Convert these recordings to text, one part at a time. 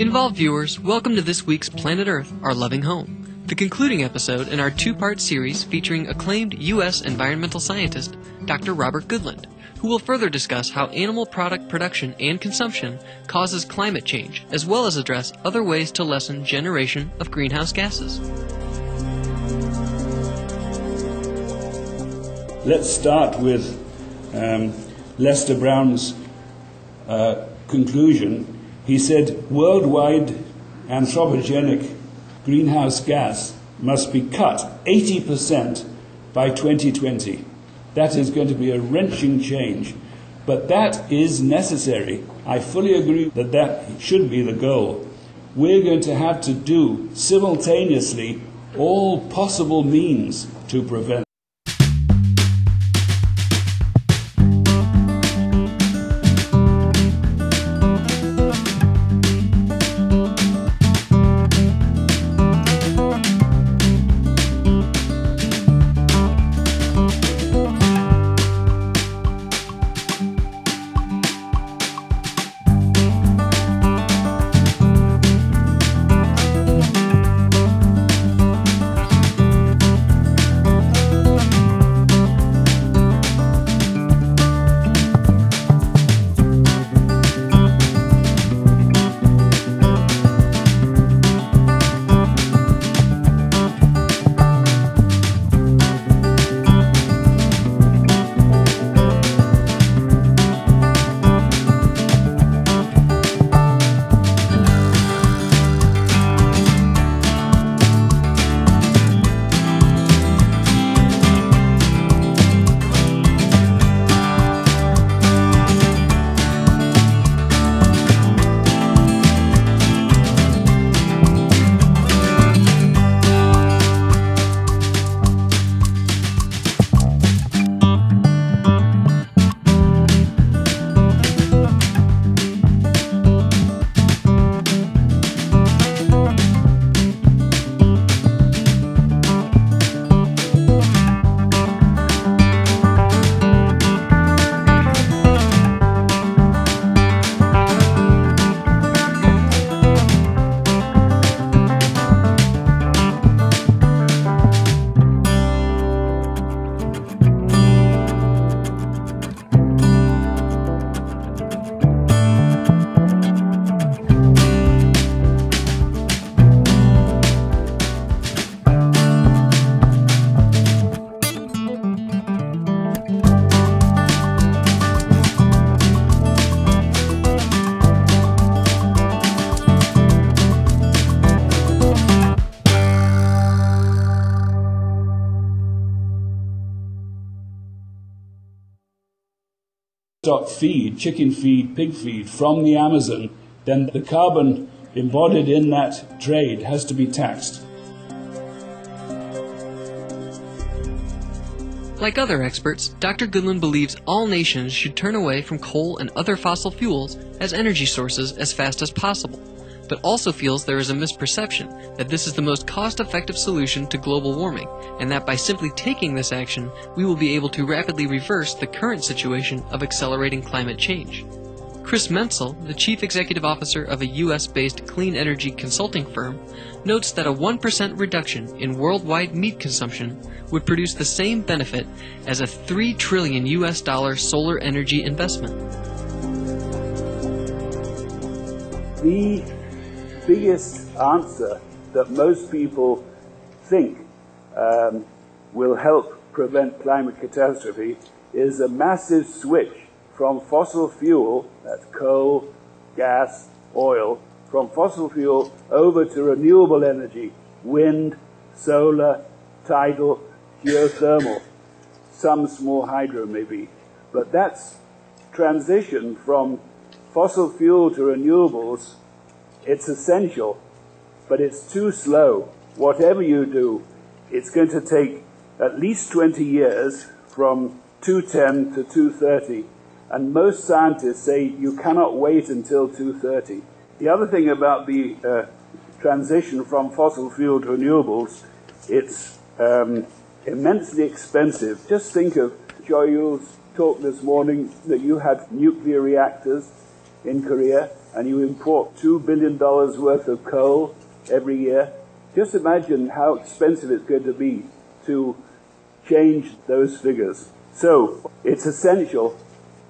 Involved viewers, welcome to this week's Planet Earth, Our Loving Home, the concluding episode in our two-part series featuring acclaimed U.S. environmental scientist Dr. Robert Goodland, who will further discuss how animal product production and consumption causes climate change, as well as address other ways to lessen generation of greenhouse gases. Let's start with Lester Brown's conclusion. He said, worldwide anthropogenic greenhouse gas must be cut 80% by 2020. That is going to be a wrenching change, but that is necessary. I fully agree that that should be the goal. We're going to have to do simultaneously all possible means to prevent. Feed, chicken feed, pig feed from the Amazon, then the carbon embodied in that trade has to be taxed. Like other experts, Dr. Goodland believes all nations should turn away from coal and other fossil fuels as energy sources as fast as possible, but also feels there is a misperception that this is the most cost-effective solution to global warming, and that by simply taking this action, we will be able to rapidly reverse the current situation of accelerating climate change. Chris Menzel, the Chief Executive Officer of a US-based clean energy consulting firm, notes that a 1% reduction in worldwide meat consumption would produce the same benefit as a $3 trillion solar energy investment. The biggest answer that most people think will help prevent climate catastrophe is a massive switch from fossil fuel, that's coal, gas, oil, from fossil fuel over to renewable energy, wind, solar, tidal, geothermal, some small hydro maybe. But that's transition from fossil fuel to renewables. It's essential, but it's too slow. Whatever you do, it's going to take at least 20 years from 2010 to 2030. And most scientists say you cannot wait until 2030. The other thing about the transition from fossil fuel to renewables, it's immensely expensive. Just think of Joyul's talk this morning that you had nuclear reactors in Korea. and you import $2 billion worth of coal every year, just imagine how expensive it's going to be to change those figures. So it's essential,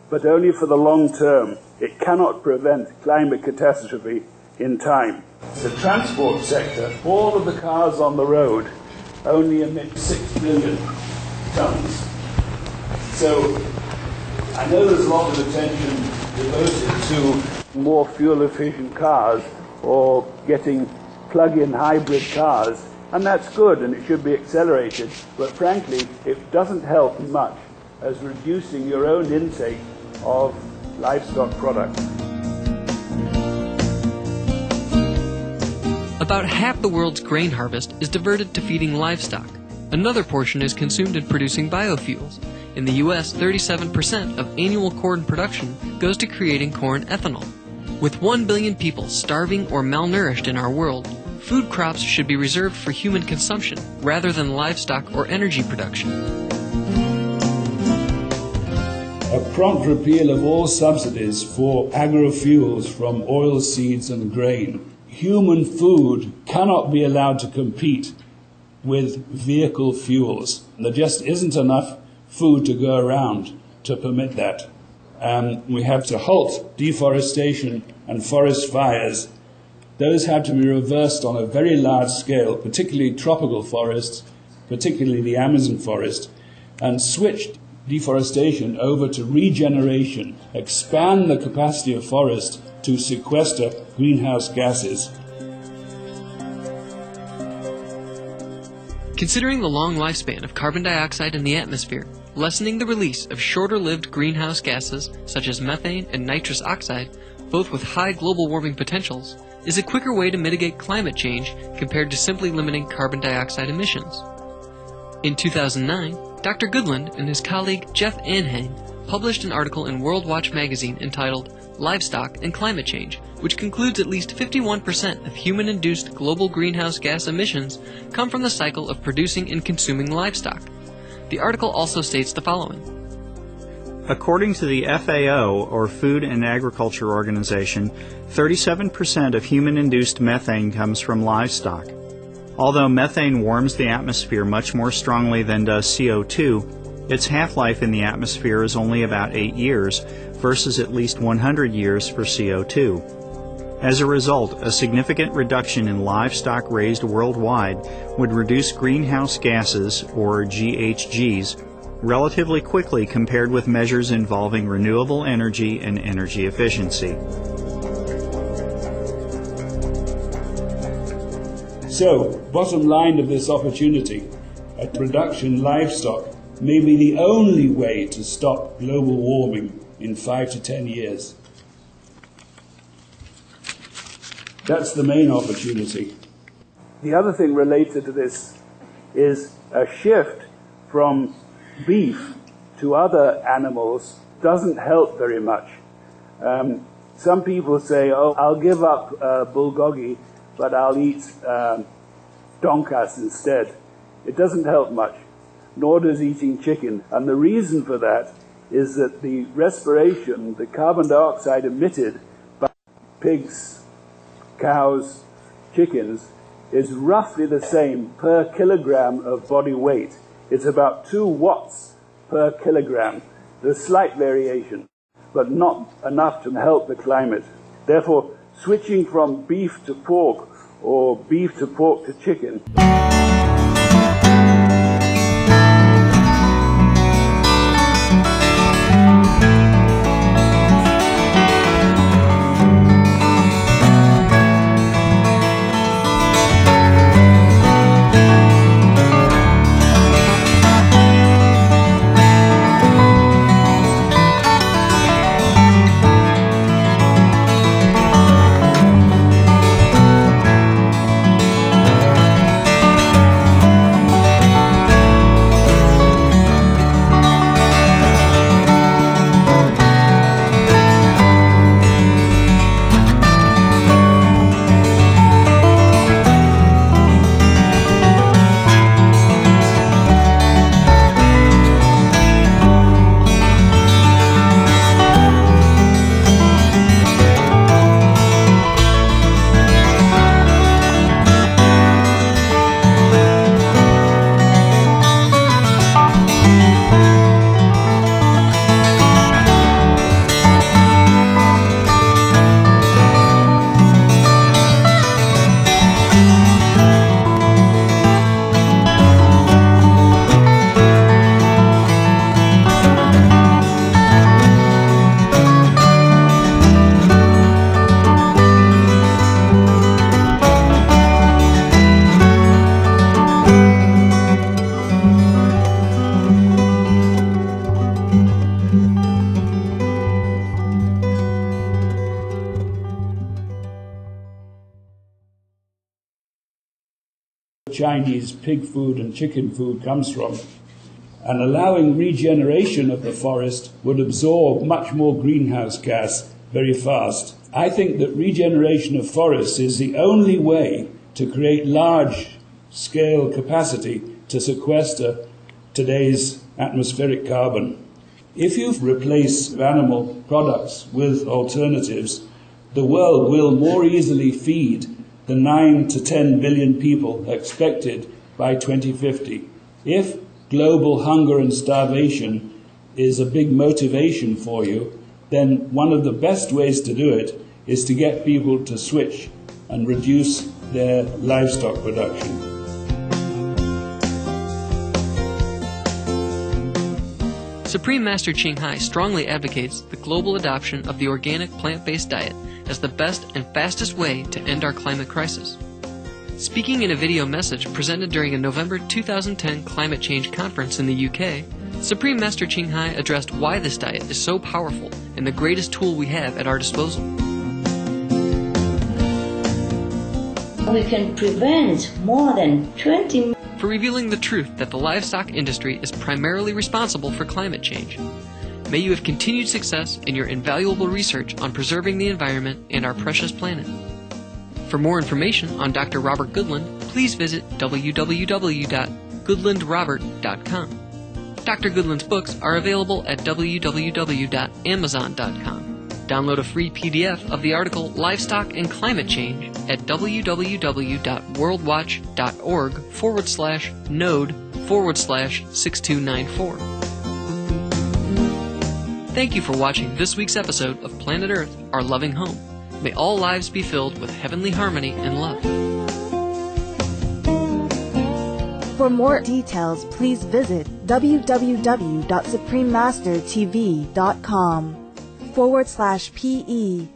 but only for the long term. It cannot prevent climate catastrophe in time. The transport sector, all of the cars on the road only emit 6 billion tons. So I know there's a lot of attention devoted to more fuel-efficient cars or getting plug-in hybrid cars, and that's good and it should be accelerated, but frankly it doesn't help much as reducing your own intake of livestock products. About half the world's grain harvest is diverted to feeding livestock. Another portion is consumed in producing biofuels. In the US, 37% of annual corn production goes to creating corn ethanol. With 1 billion people starving or malnourished in our world, food crops should be reserved for human consumption rather than livestock or energy production. A prompt repeal of all subsidies for agrofuels from oilseeds and grain. Human food cannot be allowed to compete with vehicle fuels. There just isn't enough food to go around to permit that. We have to halt deforestation and forest fires. Those have to be reversed on a very large scale, particularly tropical forests, particularly the Amazon forest, and switch deforestation over to regeneration, expand the capacity of forest to sequester greenhouse gases. Considering the long lifespan of carbon dioxide in the atmosphere, lessening the release of shorter-lived greenhouse gases such as methane and nitrous oxide, both with high global warming potentials, is a quicker way to mitigate climate change compared to simply limiting carbon dioxide emissions. In 2009, Dr. Goodland and his colleague Jeff Anhang published an article in World Watch magazine entitled Livestock and Climate Change, which concludes at least 51% of human-induced global greenhouse gas emissions come from the cycle of producing and consuming livestock. The article also states the following. According to the FAO, or Food and Agriculture Organization, 37% of human-induced methane comes from livestock. Although methane warms the atmosphere much more strongly than does CO2, its half-life in the atmosphere is only about 8 years versus at least 100 years for CO2. As a result, a significant reduction in livestock raised worldwide would reduce greenhouse gases, or GHGs, relatively quickly compared with measures involving renewable energy and energy efficiency. So, bottom line of this opportunity, a production livestock may be the only way to stop global warming in 5 to 10 years. That's the main opportunity. The other thing related to this is a shift from beef to other animals doesn't help very much. Some people say, oh, I'll give up bulgogi, but I'll eat donkas instead. It doesn't help much, nor does eating chicken. And the reason for that is that the respiration, the carbon dioxide emitted by pigs, cows, chickens, is roughly the same per kilogram of body weight. It's about 2 watts per kilogram. There's slight variation, but not enough to help the climate. Therefore, switching from beef to pork or beef to pork to chicken Chinese pig food and chicken food comes from. And allowing regeneration of the forest would absorb much more greenhouse gas very fast. I think that regeneration of forests is the only way to create large-scale capacity to sequester today's atmospheric carbon. If you replace animal products with alternatives, the world will more easily feed the 9 to 10 billion people expected by 2050. If global hunger and starvation is a big motivation for you, then one of the best ways to do it is to get people to switch and reduce their livestock production. Supreme Master Chinghai strongly advocates the global adoption of the organic plant-based diet as the best and fastest way to end our climate crisis. Speaking in a video message presented during a November 2010 climate change conference in the UK, Supreme Master Chinghai addressed why this diet is so powerful and the greatest tool we have at our disposal. We can prevent more than 20 for revealing the truth that the livestock industry is primarily responsible for climate change. May you have continued success in your invaluable research on preserving the environment and our precious planet. For more information on Dr. Robert Goodland, please visit www.goodlandrobert.com. Dr. Goodland's books are available at www.amazon.com. Download a free PDF of the article Livestock and Climate Change at www.worldwatch.org/node/6294. Thank you for watching this week's episode of Planet Earth, Our Loving Home. May all lives be filled with heavenly harmony and love. For more details, please visit www.suprememastertv.com/PE